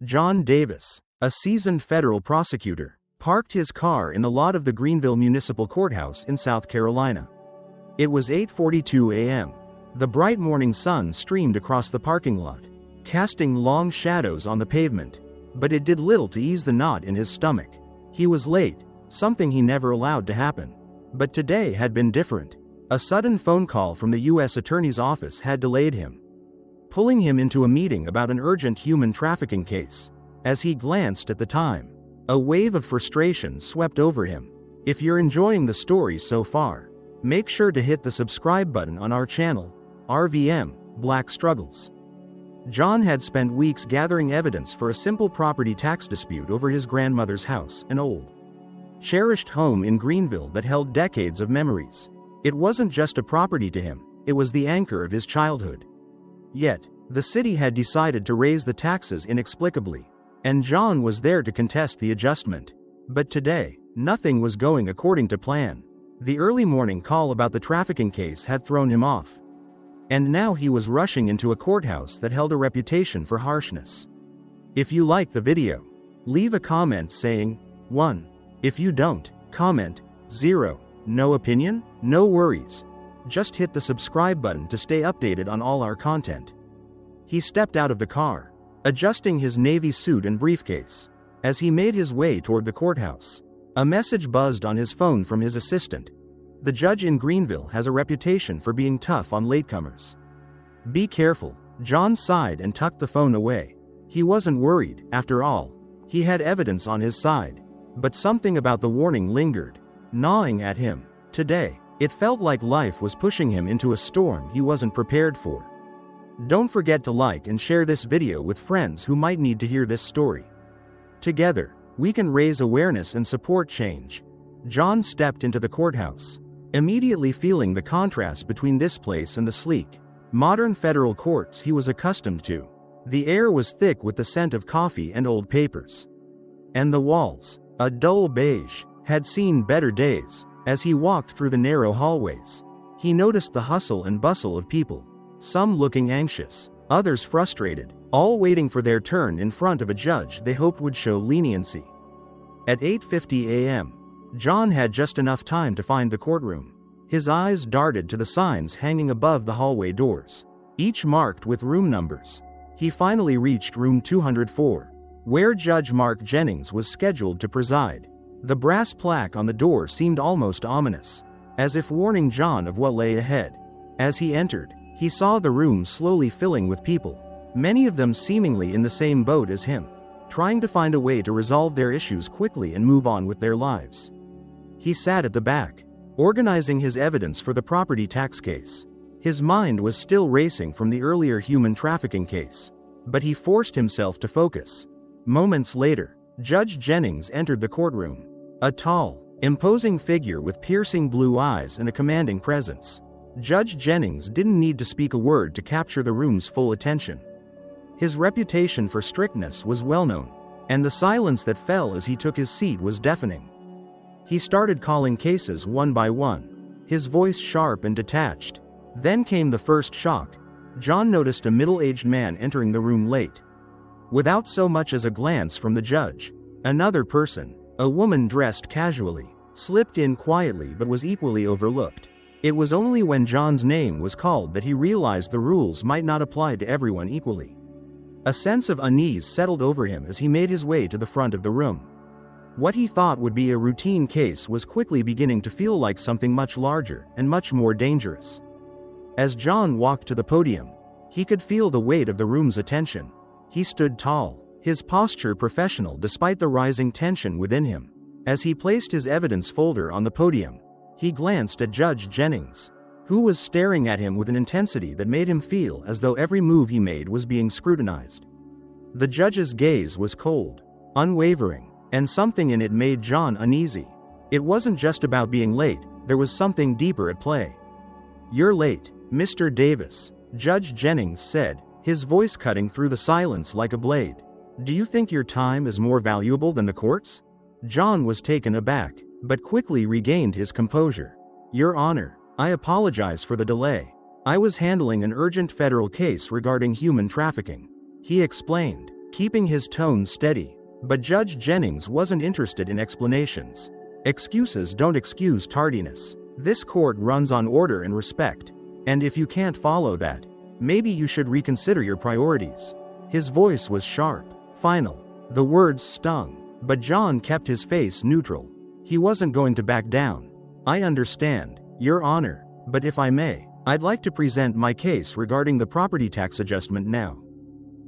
John Davis, a seasoned federal prosecutor, parked his car in the lot of the Greenville Municipal Courthouse in South Carolina. It was 8:42 a.m. The bright morning sun streamed across the parking lot, casting long shadows on the pavement, but it did little to ease the knot in his stomach. He was late, something he never allowed to happen. But today had been different. A sudden phone call from the U.S. Attorney's Office had delayed him, pulling him into a meeting about an urgent human trafficking case. As he glanced at the time, a wave of frustration swept over him. If you're enjoying the story so far, make sure to hit the subscribe button on our channel, RVM Black Struggles. John had spent weeks gathering evidence for a simple property tax dispute over his grandmother's house, an old, cherished home in Greenville that held decades of memories. It wasn't just a property to him, it was the anchor of his childhood. Yet, the city had decided to raise the taxes inexplicably, and John was there to contest the adjustment. But today, nothing was going according to plan. The early morning call about the trafficking case had thrown him off. And now he was rushing into a courthouse that held a reputation for harshness. If you like the video, leave a comment saying 1. If you don't, comment 0. No opinion? No worries. Just hit the subscribe button to stay updated on all our content. He stepped out of the car, adjusting his navy suit and briefcase. As he made his way toward the courthouse, a message buzzed on his phone from his assistant. The judge in Greenville has a reputation for being tough on latecomers. Be careful. John sighed and tucked the phone away. He wasn't worried, after all. He had evidence on his side. But something about the warning lingered, gnawing at him. Today, it felt like life was pushing him into a storm he wasn't prepared for. Don't forget to like and share this video with friends who might need to hear this story. Together, we can raise awareness and support change. John stepped into the courthouse, immediately feeling the contrast between this place and the sleek, modern federal courts he was accustomed to. The air was thick with the scent of coffee and old papers. And the walls, a dull beige, had seen better days. As he walked through the narrow hallways, he noticed the hustle and bustle of people, some looking anxious, others frustrated, all waiting for their turn in front of a judge they hoped would show leniency. At 8:50 a.m., John had just enough time to find the courtroom. His eyes darted to the signs hanging above the hallway doors, each marked with room numbers. He finally reached room 204, where Judge Jennings was scheduled to preside. The brass plaque on the door seemed almost ominous, as if warning John of what lay ahead. As he entered, he saw the room slowly filling with people, many of them seemingly in the same boat as him, trying to find a way to resolve their issues quickly and move on with their lives. He sat at the back, organizing his evidence for the property tax case. His mind was still racing from the earlier human trafficking case, but he forced himself to focus. Moments later, Judge Jennings entered the courtroom, a tall, imposing figure with piercing blue eyes and a commanding presence. Judge Jennings didn't need to speak a word to capture the room's full attention. His reputation for strictness was well known, and the silence that fell as he took his seat was deafening. He started calling cases one by one, his voice sharp and detached. Then came the first shock. John noticed a middle-aged man entering the room late. Without so much as a glance from the judge, another person, a woman dressed casually, slipped in quietly but was equally overlooked. It was only when John's name was called that he realized the rules might not apply to everyone equally. A sense of unease settled over him as he made his way to the front of the room. What he thought would be a routine case was quickly beginning to feel like something much larger and much more dangerous. As John walked to the podium, he could feel the weight of the room's attention. He stood tall, his posture professional despite the rising tension within him. As he placed his evidence folder on the podium, he glanced at Judge Jennings, who was staring at him with an intensity that made him feel as though every move he made was being scrutinized. The judge's gaze was cold, unwavering, and something in it made John uneasy. It wasn't just about being late, there was something deeper at play. "You're late, Mr. Davis," Judge Jennings said, his voice cutting through the silence like a blade. "Do you think your time is more valuable than the court's?" John was taken aback, but quickly regained his composure. "Your Honor, I apologize for the delay. I was handling an urgent federal case regarding human trafficking," he explained. keeping his tone steady. But Judge Jennings wasn't interested in explanations. Excuses don't excuse tardiness. This court runs on order and respect. And if you can't follow that, maybe you should reconsider your priorities. His voice was sharp, final. The words stung, but John kept his face neutral. He wasn't going to back down. I understand, Your Honor, but if I may, I'd like to present my case regarding the property tax adjustment now.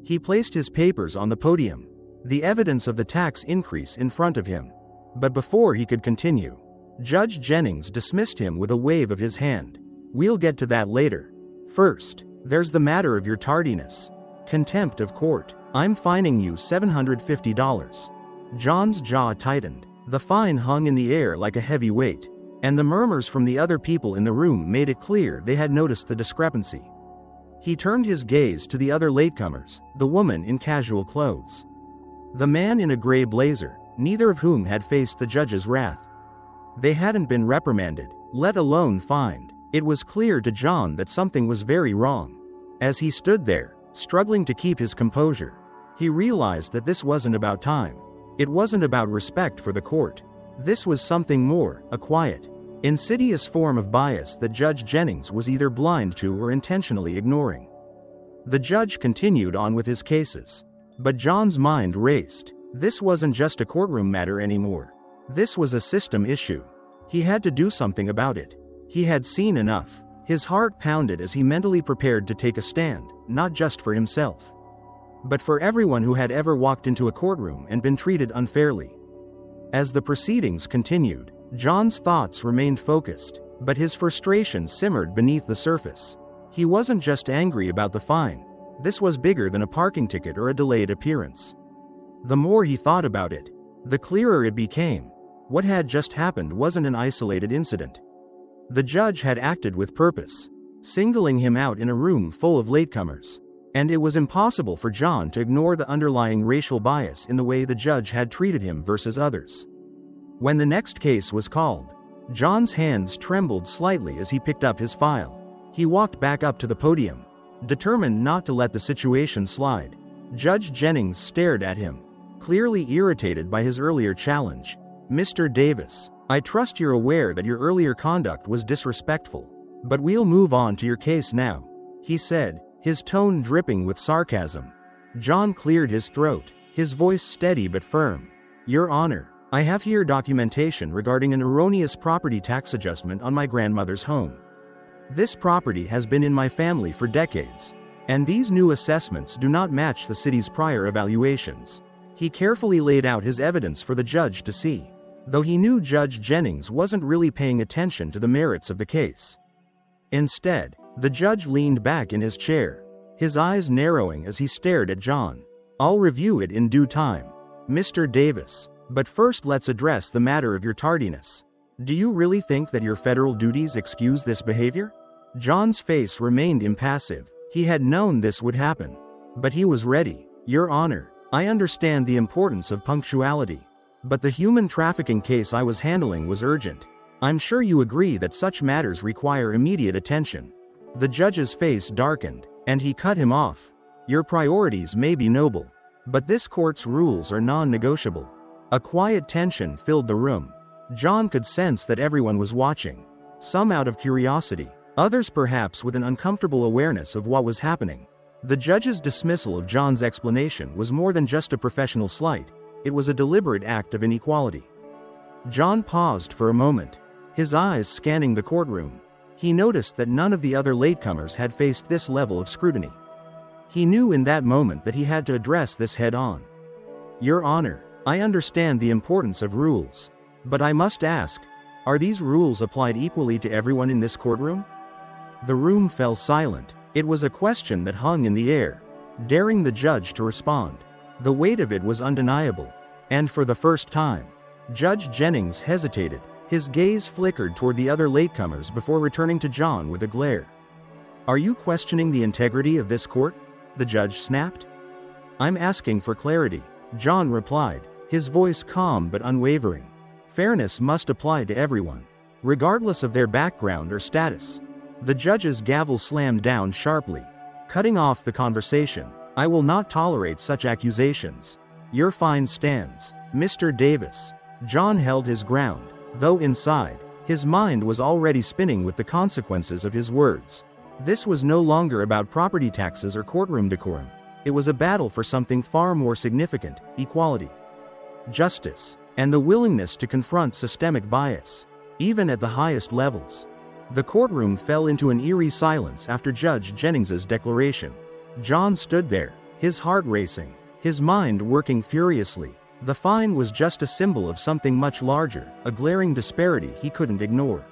He placed his papers on the podium, the evidence of the tax increase in front of him. But before he could continue, Judge Jennings dismissed him with a wave of his hand. We'll get to that later. First, there's the matter of your tardiness. Contempt of court. I'm fining you $750. John's jaw tightened. The fine hung in the air like a heavy weight, and the murmurs from the other people in the room made it clear they had noticed the discrepancy. He turned his gaze to the other latecomers, the woman in casual clothes, the man in a gray blazer, neither of whom had faced the judge's wrath. They hadn't been reprimanded, let alone fined. It was clear to John that something was very wrong. As he stood there, struggling to keep his composure, he realized that this wasn't about time. It wasn't about respect for the court. This was something more, a quiet, insidious form of bias that Judge Jennings was either blind to or intentionally ignoring. The judge continued on with his cases. But John's mind raced. This wasn't just a courtroom matter anymore. This was a system issue. He had to do something about it. He had seen enough. His heart pounded as he mentally prepared to take a stand, not just for himself, but for everyone who had ever walked into a courtroom and been treated unfairly. As the proceedings continued, John's thoughts remained focused, but his frustration simmered beneath the surface. He wasn't just angry about the fine. This was bigger than a parking ticket or a delayed appearance. The more he thought about it, the clearer it became. What had just happened wasn't an isolated incident. The judge had acted with purpose, singling him out in a room full of latecomers. And it was impossible for John to ignore the underlying racial bias in the way the judge had treated him versus others. When the next case was called, John's hands trembled slightly as he picked up his file. He walked back up to the podium, determined not to let the situation slide. Judge Jennings stared at him, clearly irritated by his earlier challenge. Mr. Davis, I trust you're aware that your earlier conduct was disrespectful, but we'll move on to your case now, he said, his tone dripping with sarcasm. John cleared his throat, his voice steady but firm. Your Honor, I have here documentation regarding an erroneous property tax adjustment on my grandmother's home. This property has been in my family for decades, and these new assessments do not match the city's prior evaluations. He carefully laid out his evidence for the judge to see, though he knew Judge Jennings wasn't really paying attention to the merits of the case. Instead, the judge leaned back in his chair, his eyes narrowing as he stared at John. I'll review it in due time, Mr. Davis, but first let's address the matter of your tardiness. Do you really think that your federal duties excuse this behavior? John's face remained impassive. He had known this would happen, but he was ready. Your Honor, I understand the importance of punctuality, but the human trafficking case I was handling was urgent. I'm sure you agree that such matters require immediate attention. The judge's face darkened, and he cut him off. Your priorities may be noble, but this court's rules are non-negotiable. A quiet tension filled the room. John could sense that everyone was watching, some out of curiosity, others perhaps with an uncomfortable awareness of what was happening. The judge's dismissal of John's explanation was more than just a professional slight. It was a deliberate act of inequality. John paused for a moment, his eyes scanning the courtroom. He noticed that none of the other latecomers had faced this level of scrutiny. He knew in that moment that he had to address this head-on. Your Honor, I understand the importance of rules, but I must ask, are these rules applied equally to everyone in this courtroom? The room fell silent. It was a question that hung in the air, daring the judge to respond. The weight of it was undeniable, and for the first time, Judge Jennings hesitated. His gaze flickered toward the other latecomers before returning to John with a glare. Are you questioning the integrity of this court? The judge snapped. I'm asking for clarity, John replied, his voice calm but unwavering. Fairness must apply to everyone, regardless of their background or status. The judge's gavel slammed down sharply, cutting off the conversation. I will not tolerate such accusations. Your fine stands, Mr. Davis. John held his ground, though inside, his mind was already spinning with the consequences of his words. This was no longer about property taxes or courtroom decorum. It was a battle for something far more significant: equality, justice, and the willingness to confront systemic bias, even at the highest levels. The courtroom fell into an eerie silence after Judge Jennings's declaration. John stood there, his heart racing, his mind working furiously. The fine was just a symbol of something much larger, a glaring disparity he couldn't ignore.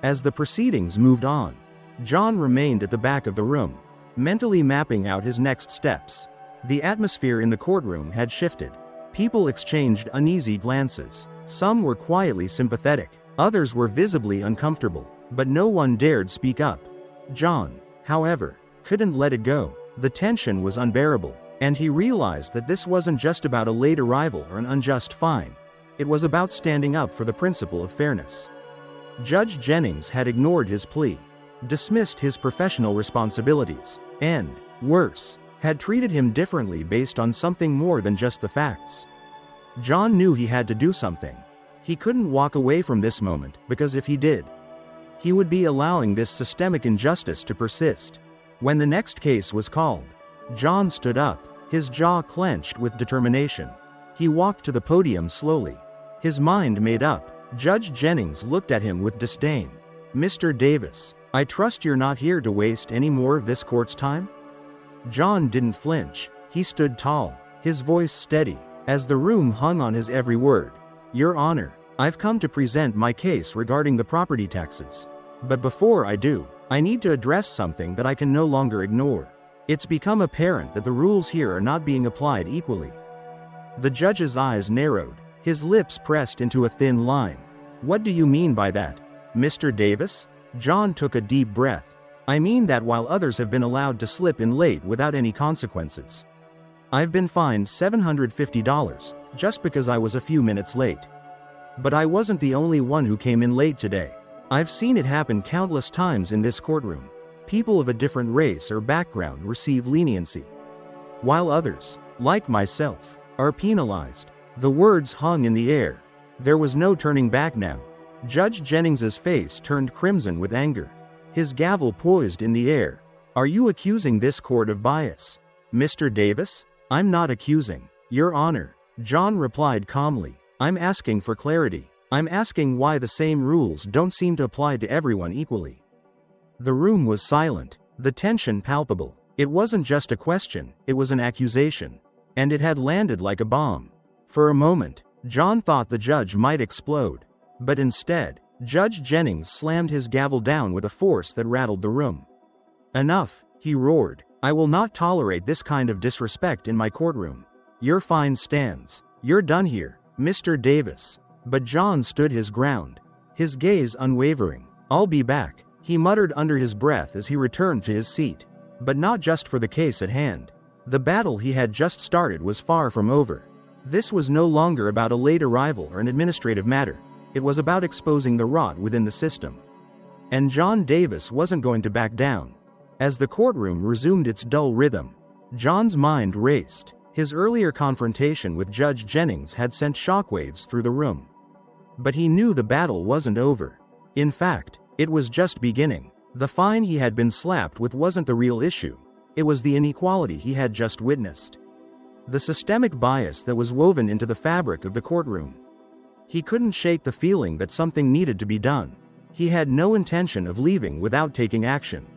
As the proceedings moved on, John remained at the back of the room, mentally mapping out his next steps. The atmosphere in the courtroom had shifted. People exchanged uneasy glances. Some were quietly sympathetic, others were visibly uncomfortable, but no one dared speak up. John, however, couldn't let it go. The tension was unbearable, and he realized that this wasn't just about a late arrival or an unjust fine. It was about standing up for the principle of fairness. Judge Jennings had ignored his plea, dismissed his professional responsibilities, and, worse, had treated him differently based on something more than just the facts. John knew he had to do something. He couldn't walk away from this moment, because if he did, he would be allowing this systemic injustice to persist. When the next case was called, John stood up, his jaw clenched with determination. He walked to the podium slowly, his mind made up. Judge Jennings looked at him with disdain. "Mr. Davis, I trust you're not here to waste any more of this court's time?" John didn't flinch. He stood tall, his voice steady, as the room hung on his every word. "Your Honor, I've come to present my case regarding the property taxes. But before I do, I need to address something that I can no longer ignore. It's become apparent that the rules here are not being applied equally." The judge's eyes narrowed, his lips pressed into a thin line. "What do you mean by that, Mr. Davis?" John took a deep breath. "I mean that while others have been allowed to slip in late without any consequences, I've been fined $750 just because I was a few minutes late. But I wasn't the only one who came in late today. I've seen it happen countless times in this courtroom. People of a different race or background receive leniency, while others, like myself, are penalized." The words hung in the air. There was no turning back now. Judge Jennings's face turned crimson with anger, his gavel poised in the air. "Are you accusing this court of bias, Mr. Davis?" "I'm not accusing, Your Honor," John replied calmly. "I'm asking for clarity. I'm asking why the same rules don't seem to apply to everyone equally." The room was silent, the tension palpable. It wasn't just a question, it was an accusation. And it had landed like a bomb. For a moment, John thought the judge might explode. But instead, Judge Jennings slammed his gavel down with a force that rattled the room. "Enough," he roared. "I will not tolerate this kind of disrespect in my courtroom. Your fine stands. You're done here, Mr. Davis." But John stood his ground, his gaze unwavering. "I'll be back," he muttered under his breath as he returned to his seat. But not just for the case at hand. The battle he had just started was far from over. This was no longer about a late arrival or an administrative matter. It was about exposing the rot within the system. And John Davis wasn't going to back down. As the courtroom resumed its dull rhythm, John's mind raced. His earlier confrontation with Judge Jennings had sent shockwaves through the room. But he knew the battle wasn't over. In fact, it was just beginning. The fine he had been slapped with wasn't the real issue. It was the inequality he had just witnessed. The systemic bias that was woven into the fabric of the courtroom. He couldn't shake the feeling that something needed to be done. He had no intention of leaving without taking action.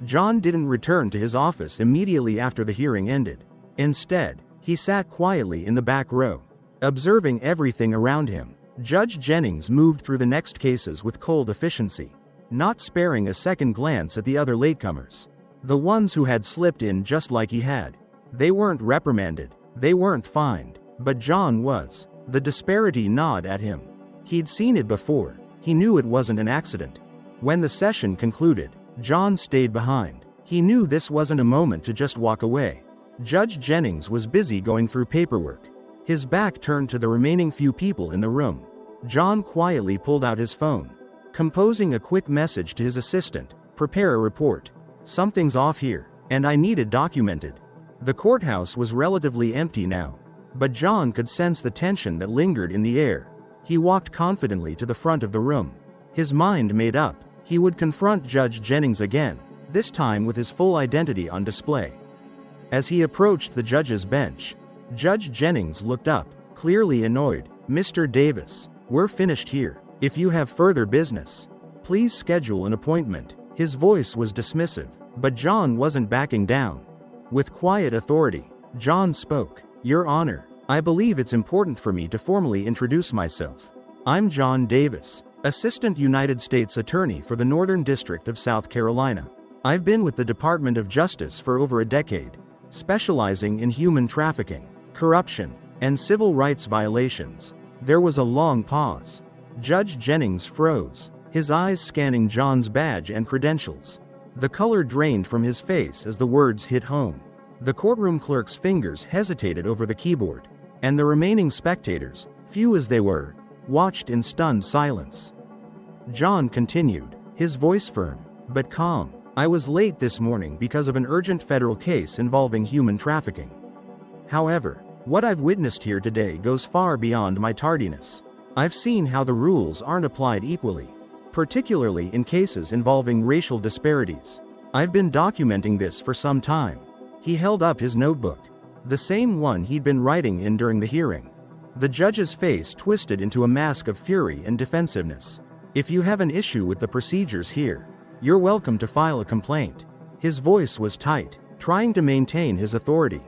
John didn't return to his office immediately after the hearing ended. Instead, he sat quietly in the back row, observing everything around him. Judge Jennings moved through the next cases with cold efficiency, not sparing a second glance at the other latecomers. The ones who had slipped in just like he had. They weren't reprimanded, they weren't fined, but John was. The disparity gnawed at him. He'd seen it before. He knew it wasn't an accident. When the session concluded, John stayed behind. He knew this wasn't a moment to just walk away. Judge Jennings was busy going through paperwork, his back turned to the remaining few people in the room. John quietly pulled out his phone, composing a quick message to his assistant. "Prepare a report. Something's off here, and I need it documented." The courthouse was relatively empty now, but John could sense the tension that lingered in the air. He walked confidently to the front of the room. His mind made up. He would confront Judge Jennings again, this time with his full identity on display. As he approached the judge's bench, Judge Jennings looked up, clearly annoyed. "Mr. Davis, we're finished here. If you have further business, please schedule an appointment." His voice was dismissive, but John wasn't backing down. With quiet authority, John spoke. "Your Honor, I believe it's important for me to formally introduce myself. I'm John Davis, Assistant United States Attorney for the Northern District of South Carolina. I've been with the Department of Justice for over a decade, specializing in human trafficking, corruption, and civil rights violations." There was a long pause. Judge Jennings froze, his eyes scanning John's badge and credentials. The color drained from his face as the words hit home. The courtroom clerk's fingers hesitated over the keyboard, and the remaining spectators, few as they were, watched in stunned silence. John continued, his voice firm, but calm. "I was late this morning because of an urgent federal case involving human trafficking. However, what I've witnessed here today goes far beyond my tardiness. I've seen how the rules aren't applied equally, particularly in cases involving racial disparities. I've been documenting this for some time." He held up his notebook, the same one he'd been writing in during the hearing. The judge's face twisted into a mask of fury and defensiveness. "If you have an issue with the procedures here, you're welcome to file a complaint." His voice was tight, trying to maintain his authority.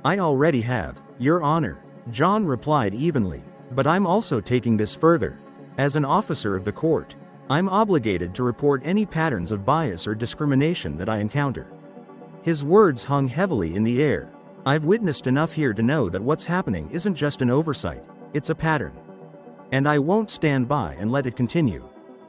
"I already have, Your Honor," John replied evenly, "but I'm also taking this further. As an officer of the court, I'm obligated to report any patterns of bias or discrimination that I encounter." His words hung heavily in the air. "I've witnessed enough here to know that what's happening isn't just an oversight, it's a pattern. And I won't stand by and let it continue."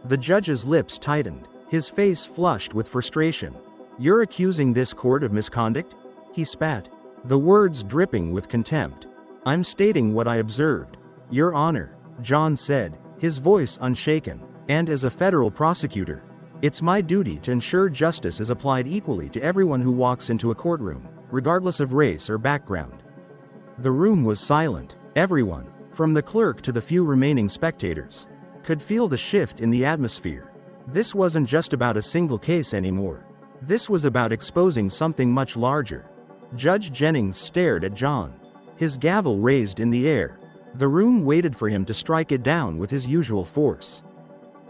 The judge's lips tightened, his face flushed with frustration. "You're accusing this court of misconduct?" He spat, the words dripping with contempt. "I'm stating what I observed, Your Honor," John said, his voice unshaken. "And as a federal prosecutor, it's my duty to ensure justice is applied equally to everyone who walks into a courtroom, regardless of race or background." The room was silent. Everyone, from the clerk to the few remaining spectators, could feel the shift in the atmosphere. This wasn't just about a single case anymore. This was about exposing something much larger. Judge Jennings stared at John, his gavel raised in the air. The room waited for him to strike it down with his usual force.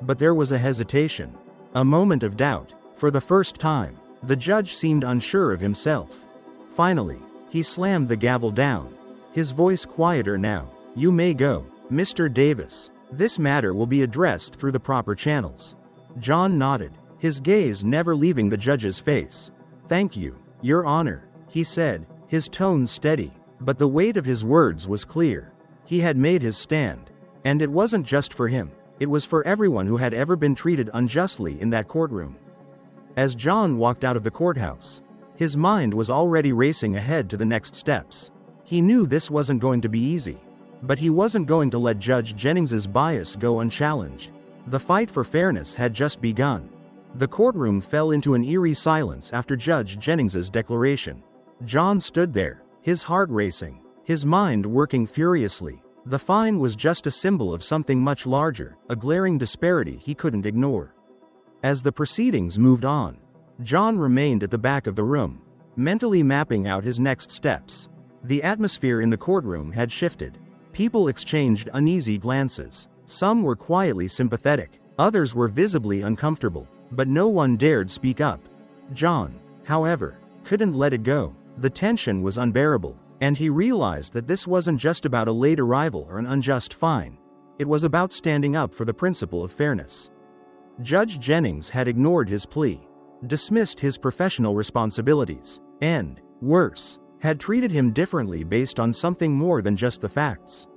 But there was a hesitation. A moment of doubt. For the first time, the judge seemed unsure of himself. Finally, he slammed the gavel down, his voice quieter now. "You may go, Mr. Davis. This matter will be addressed through the proper channels." John nodded, his gaze never leaving the judge's face. "Thank you, Your Honor," he said, his tone steady, but the weight of his words was clear. He had made his stand, and it wasn't just for him. It was for everyone who had ever been treated unjustly in that courtroom. As John walked out of the courthouse, his mind was already racing ahead to the next steps. He knew this wasn't going to be easy, but he wasn't going to let Judge Jennings's bias go unchallenged. The fight for fairness had just begun. The courtroom fell into an eerie silence after Judge Jennings's declaration. John stood there, his heart racing, his mind working furiously. The fine was just a symbol of something much larger, a glaring disparity he couldn't ignore. As the proceedings moved on, John remained at the back of the room, mentally mapping out his next steps. The atmosphere in the courtroom had shifted. People exchanged uneasy glances. Some were quietly sympathetic, others were visibly uncomfortable, but no one dared speak up. John, however, couldn't let it go. The tension was unbearable, and he realized that this wasn't just about a late arrival or an unjust fine. It was about standing up for the principle of fairness. Judge Jennings had ignored his plea, dismissed his professional responsibilities, and, worse, had treated him differently based on something more than just the facts.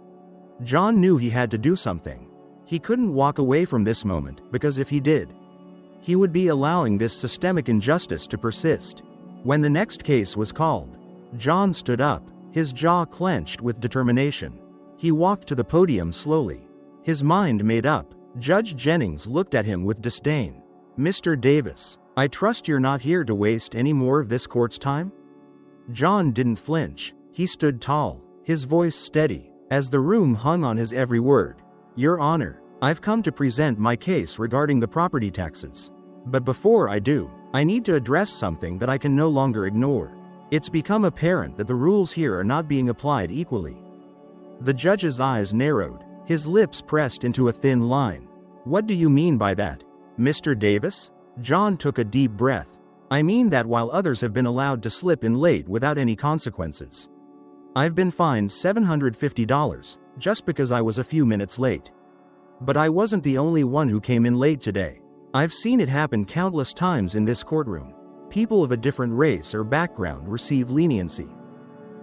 John knew he had to do something. He couldn't walk away from this moment, because if he did, he would be allowing this systemic injustice to persist. When the next case was called, John stood up, his jaw clenched with determination. He walked to the podium slowly, his mind made up. Judge Jennings looked at him with disdain. "Mr. Davis, I trust you're not here to waste any more of this court's time?" John didn't flinch. He stood tall, his voice steady, as the room hung on his every word. "Your Honor, I've come to present my case regarding the property taxes. But before I do, I need to address something that I can no longer ignore. It's become apparent that the rules here are not being applied equally." The judge's eyes narrowed, his lips pressed into a thin line. "What do you mean by that, Mr. Davis?" John took a deep breath. "I mean that while others have been allowed to slip in late without any consequences, I've been fined $750 just because I was a few minutes late. But I wasn't the only one who came in late today. I've seen it happen countless times in this courtroom. People of a different race or background receive leniency,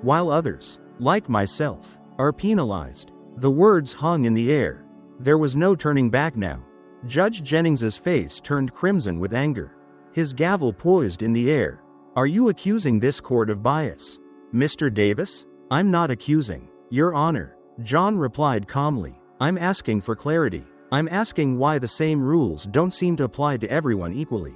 while others, like myself, are penalized." The words hung in the air. There was no turning back now. Judge Jennings's face turned crimson with anger, his gavel poised in the air. "Are you accusing this court of bias, Mr. Davis?" "I'm not accusing, Your Honor," John replied calmly. "I'm asking for clarity. I'm asking why the same rules don't seem to apply to everyone equally."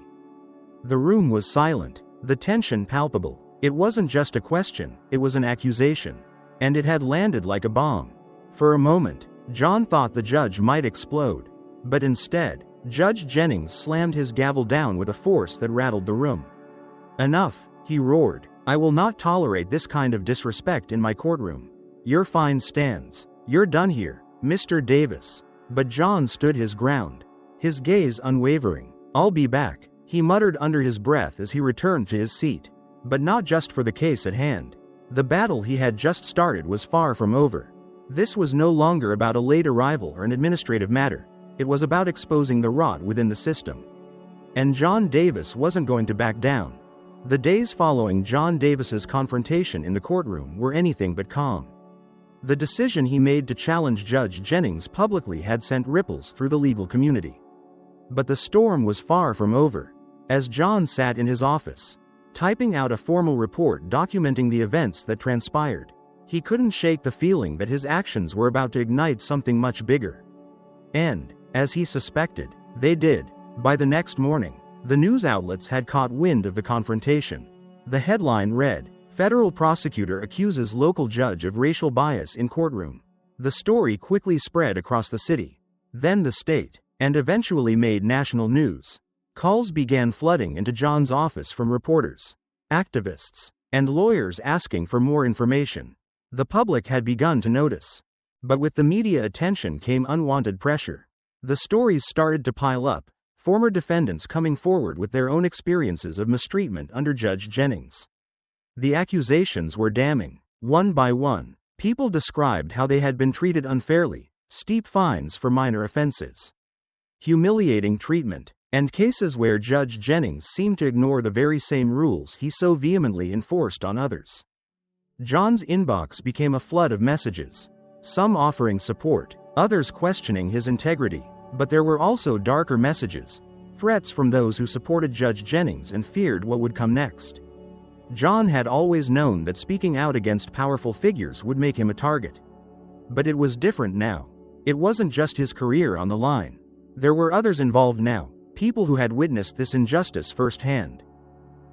The room was silent, the tension palpable. It wasn't just a question, it was an accusation. And it had landed like a bomb. For a moment, John thought the judge might explode. But instead, Judge Jennings slammed his gavel down with a force that rattled the room. "Enough," he roared. "I will not tolerate this kind of disrespect in my courtroom. Your fine stands. You're done here, Mr. Davis." But John stood his ground, his gaze unwavering. "I'll be back," he muttered under his breath as he returned to his seat. But not just for the case at hand. The battle he had just started was far from over. This was no longer about a late arrival or an administrative matter. It was about exposing the rot within the system. And John Davis wasn't going to back down. The days following John Davis's confrontation in the courtroom were anything but calm. The decision he made to challenge Judge Jennings publicly had sent ripples through the legal community. But the storm was far from over. As John sat in his office, typing out a formal report documenting the events that transpired, he couldn't shake the feeling that his actions were about to ignite something much bigger. And, as he suspected, they did. By the next morning, the news outlets had caught wind of the confrontation. The headline read, "Federal Prosecutor Accuses Local Judge of Racial Bias in Courtroom." The story quickly spread across the city, then the state, and eventually made national news. Calls began flooding into John's office from reporters, activists, and lawyers asking for more information. The public had begun to notice. But with the media attention came unwanted pressure. The stories started to pile up, former defendants coming forward with their own experiences of mistreatment under Judge Jennings. The accusations were damning. One by one, people described how they had been treated unfairly, steep fines for minor offenses, humiliating treatment, and cases where Judge Jennings seemed to ignore the very same rules he so vehemently enforced on others. John's inbox became a flood of messages, some offering support, others questioning his integrity. But there were also darker messages, threats from those who supported Judge Jennings and feared what would come next. John had always known that speaking out against powerful figures would make him a target. But it was different now. It wasn't just his career on the line. There were others involved now, people who had witnessed this injustice firsthand.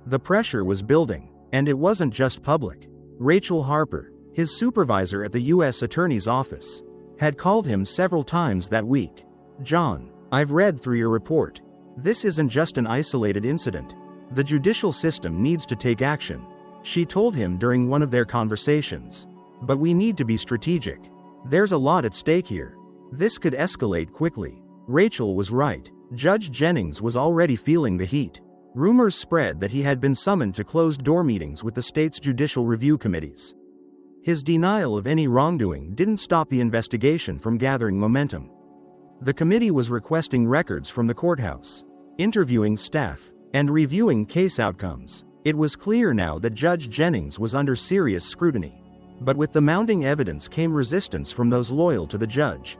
The pressure was building, and it wasn't just public. Rachel Harper, his supervisor at the U.S. Attorney's Office, had called him several times that week. "John, I've read through your report. This isn't just an isolated incident. The judicial system needs to take action," she told him during one of their conversations. "But we need to be strategic. There's a lot at stake here. This could escalate quickly." Rachel was right. Judge Jennings was already feeling the heat. Rumors spread that he had been summoned to closed-door meetings with the state's judicial review committees. His denial of any wrongdoing didn't stop the investigation from gathering momentum. The committee was requesting records from the courthouse, interviewing staff, and reviewing case outcomes. It was clear now that Judge Jennings was under serious scrutiny. But with the mounting evidence came resistance from those loyal to the judge.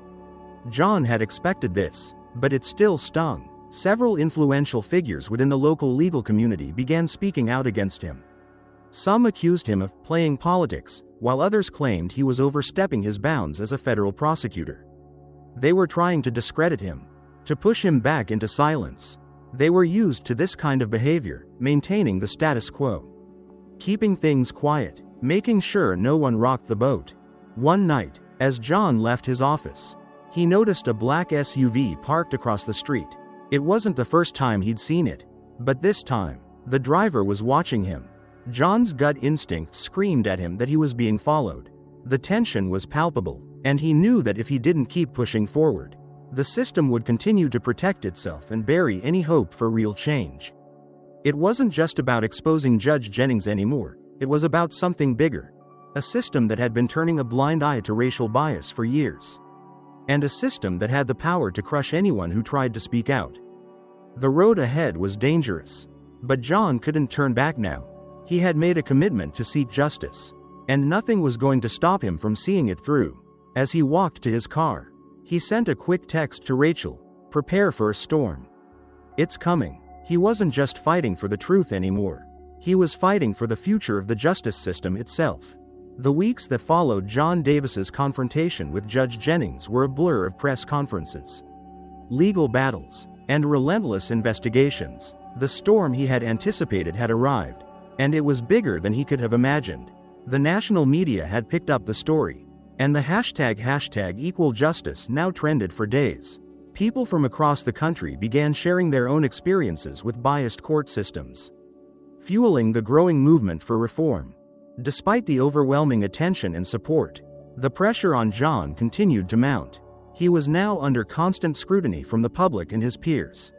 John had expected this, but it still stung. Several influential figures within the local legal community began speaking out against him. Some accused him of playing politics, while others claimed he was overstepping his bounds as a federal prosecutor. They were trying to discredit him, to push him back into silence. They were used to this kind of behavior, maintaining the status quo. keeping things quiet, making sure no one rocked the boat. One night, as John left his office, he noticed a black SUV parked across the street. It wasn't the first time he'd seen it, but this time, the driver was watching him. John's gut instinct screamed at him that he was being followed. The tension was palpable, and he knew that if he didn't keep pushing forward, the system would continue to protect itself and bury any hope for real change. It wasn't just about exposing Judge Jennings anymore, it was about something bigger. A system that had been turning a blind eye to racial bias for years. And a system that had the power to crush anyone who tried to speak out. The road ahead was dangerous. But John couldn't turn back now. He had made a commitment to seek justice. And nothing was going to stop him from seeing it through. As he walked to his car, he sent a quick text to Rachel, "Prepare for a storm. It's coming." He wasn't just fighting for the truth anymore. He was fighting for the future of the justice system itself. The weeks that followed John Davis's confrontation with Judge Jennings were a blur of press conferences, legal battles, and relentless investigations. The storm he had anticipated had arrived, and it was bigger than he could have imagined. The national media had picked up the story, and the hashtag #EqualJustice now trended for days. People from across the country began sharing their own experiences with biased court systems, fueling the growing movement for reform. Despite the overwhelming attention and support, the pressure on John continued to mount. He was now under constant scrutiny from the public and his peers.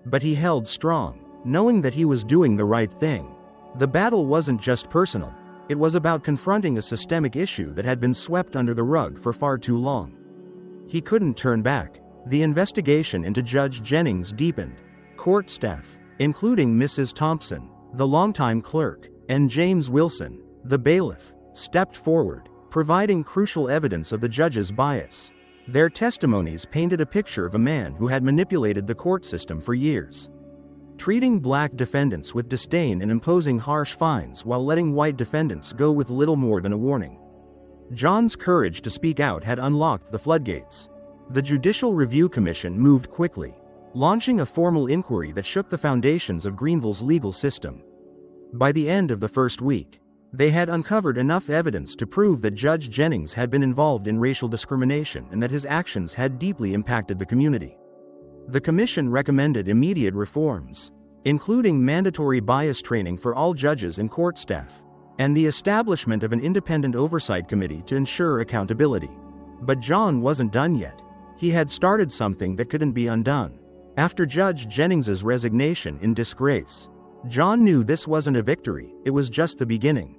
But he held strong, knowing that he was doing the right thing. The battle wasn't just personal, it was about confronting a systemic issue that had been swept under the rug for far too long. He couldn't turn back. The investigation into Judge Jennings deepened. Court staff, including Mrs. Thompson, the longtime clerk, and James Wilson, the bailiff, stepped forward, providing crucial evidence of the judge's bias. Their testimonies painted a picture of a man who had manipulated the court system for years, treating black defendants with disdain and imposing harsh fines while letting white defendants go with little more than a warning. John's courage to speak out had unlocked the floodgates. The Judicial Review Commission moved quickly, launching a formal inquiry that shook the foundations of Greenville's legal system. By the end of the first week, they had uncovered enough evidence to prove that Judge Jennings had been involved in racial discrimination and that his actions had deeply impacted the community. The commission recommended immediate reforms, including mandatory bias training for all judges and court staff, and the establishment of an independent oversight committee to ensure accountability. But John wasn't done yet. He had started something that couldn't be undone. After Judge Jennings's resignation in disgrace, John knew this wasn't a victory, it was just the beginning.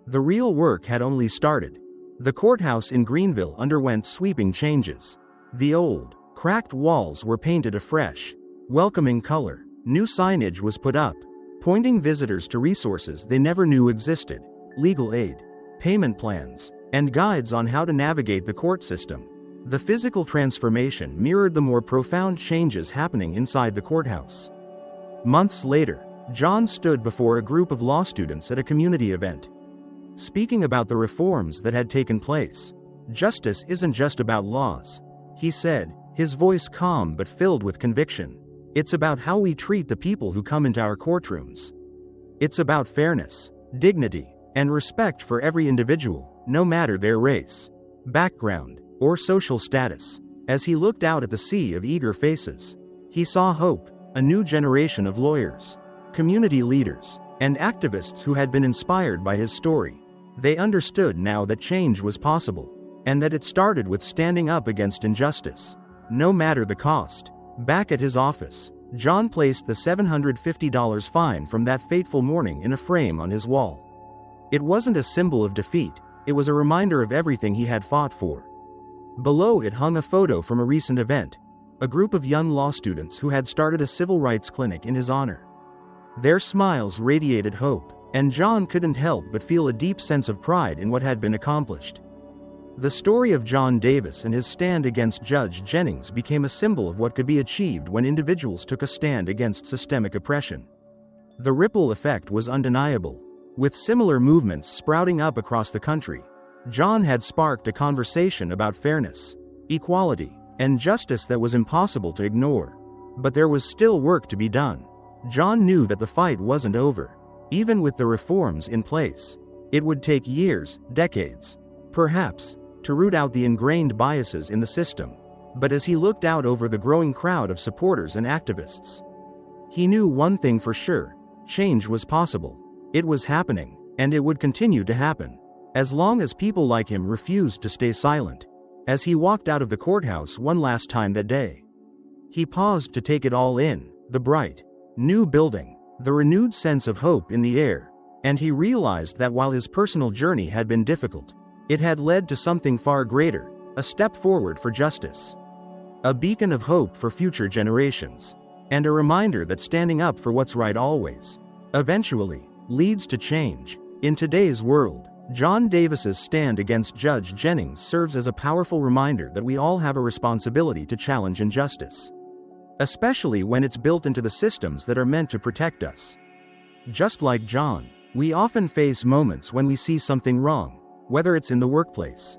The real work had only started. The courthouse in Greenville underwent sweeping changes. The old, cracked walls were painted afresh, welcoming color. New signage was put up, pointing visitors to resources they never knew existed: legal aid, payment plans, and guides on how to navigate the court system. The physical transformation mirrored the more profound changes happening inside the courthouse. Months later, John stood before a group of law students at a community event, speaking about the reforms that had taken place. "Justice isn't just about laws," he said, his voice calm but filled with conviction. "It's about how we treat the people who come into our courtrooms. It's about fairness, dignity, and respect for every individual, no matter their race, background, or social status." As he looked out at the sea of eager faces, he saw hope, a new generation of lawyers, community leaders, and activists who had been inspired by his story. They understood now that change was possible, and that it started with standing up against injustice, no matter the cost. Back at his office, John placed the $750 fine from that fateful morning in a frame on his wall. It wasn't a symbol of defeat, it was a reminder of everything he had fought for. Below it hung a photo from a recent event, a group of young law students who had started a civil rights clinic in his honor. Their smiles radiated hope, and John couldn't help but feel a deep sense of pride in what had been accomplished. The story of John Davis and his stand against Judge Jennings became a symbol of what could be achieved when individuals took a stand against systemic oppression. The ripple effect was undeniable. With similar movements sprouting up across the country, John had sparked a conversation about fairness, equality, and justice that was impossible to ignore. But there was still work to be done. John knew that the fight wasn't over. Even with the reforms in place, it would take years, decades, perhaps, to root out the ingrained biases in the system. But as he looked out over the growing crowd of supporters and activists, he knew one thing for sure: change was possible. It was happening, and it would continue to happen, as long as people like him refused to stay silent. As he walked out of the courthouse one last time that day, he paused to take it all in: the bright, new building, the renewed sense of hope in the air, and he realized that while his personal journey had been difficult, it had led to something far greater: a step forward for justice, a beacon of hope for future generations, and a reminder that standing up for what's right always, eventually, leads to change. In today's world, John Davis's stand against Judge Jennings serves as a powerful reminder that we all have a responsibility to challenge injustice, especially when it's built into the systems that are meant to protect us. Just like John, we often face moments when we see something wrong, whether it's in the workplace,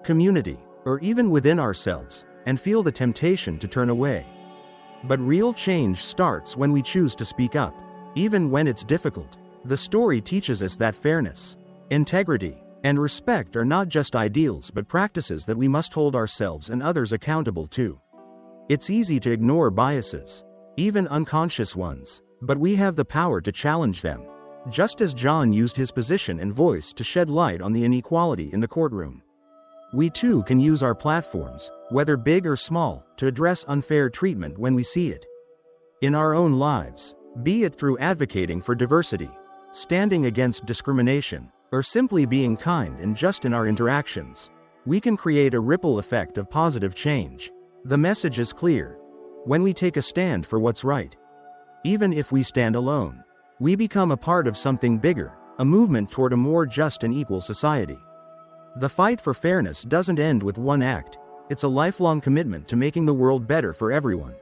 community, or even within ourselves, and feel the temptation to turn away. But real change starts when we choose to speak up, even when it's difficult. The story teaches us that fairness, integrity, and respect are not just ideals but practices that we must hold ourselves and others accountable to. It's easy to ignore biases, even unconscious ones, but we have the power to challenge them, just as John used his position and voice to shed light on the inequality in the courtroom. We too can use our platforms, whether big or small, to address unfair treatment when we see it in our own lives, be it through advocating for diversity, standing against discrimination, or simply being kind and just in our interactions. We can create a ripple effect of positive change. The message is clear: when we take a stand for what's right, even if we stand alone, we become a part of something bigger, a movement toward a more just and equal society. The fight for fairness doesn't end with one act. It's a lifelong commitment to making the world better for everyone.